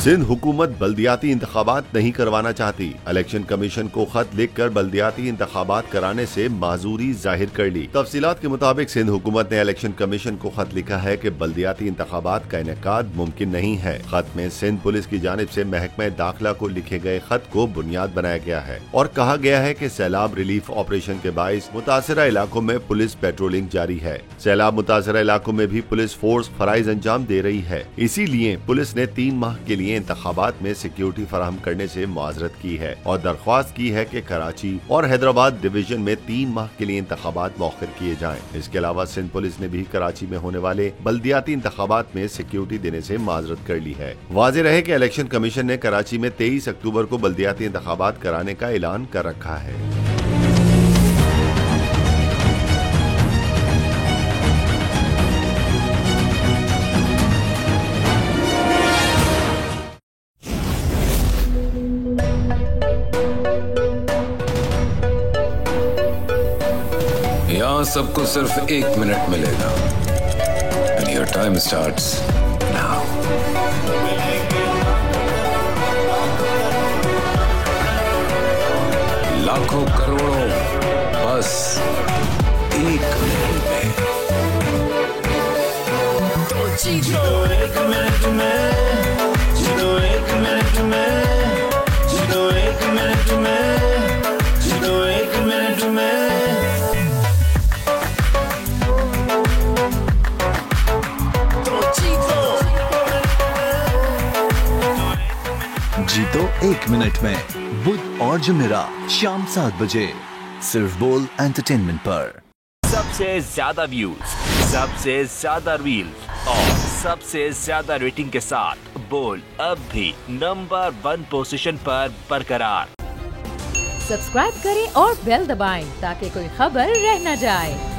सिंध हुकूमत बल्दियाती इंतखाबात नहीं करवाना चाहती। इलेक्शन कमीशन को खत लिखकर बल्दियाती इंतखाबात कराने से माजूरी जाहिर कर ली। तफसीलात के मुताबिक सिंध हुकूमत ने इलेक्शन कमीशन को खत लिखा है कि बल्दियाती इंतखाबात का इनेकाद मुमकिन नहीं है। खत में सिंध पुलिस की जानिब से महकमा दाखिला को लिखे गए खत को बुनियाद बनाया गया है और कहा गया है कि सैलाब रिलीफ ऑपरेशन के बाइस मुतासरा इलाकों में पुलिस पेट्रोलिंग जारी है। सैलाब मुतासरा इलाकों में भी पुलिस फोर्स फराइज अंजाम दे रही है। इसीलिए पुलिस ने 3 माह के लिए इंतखाबात में सिक्योरिटी फराहम करने से मुआजरत की है और दरख्वास्त की है कि कराची और हैदराबाद डिवीजन में 3 माह के लिए इंतखाबात मौखर किए जाएं। इसके अलावा सिंध पुलिस ने भी कराची में होने वाले बल्दियाती इंतखाबात में सिक्योरिटी देने से मुआजरत कर ली है। वाज़ेह रहे कि इलेक्शन कमीशन ने कराची में 23 अक्टूबर को बल्दियाती इंतखाबात कराने का ऐलान कर रखा है। यहाँ सबको सिर्फ 1 मिनट मिलेगा। And your time starts now. लाखों करोड़ों बस 1 मिनट में। तो जीतो 1 मिनट में, जीतो 1 मिनट में, जीतो 1 मिनट में, जीतो 1 मिनट में। जीतो 1 मिनट में बुध और जुमेरात शाम 7 बजे सिर्फ बोल एंटरटेनमेंट पर। सबसे ज्यादा व्यूज, सबसे ज्यादा रील्स और सबसे ज्यादा रेटिंग के साथ बोल अब भी नंबर 1 पोजीशन पर बरकरार। सब्सक्राइब करें और बेल दबाएं ताकि कोई खबर रह न जाए।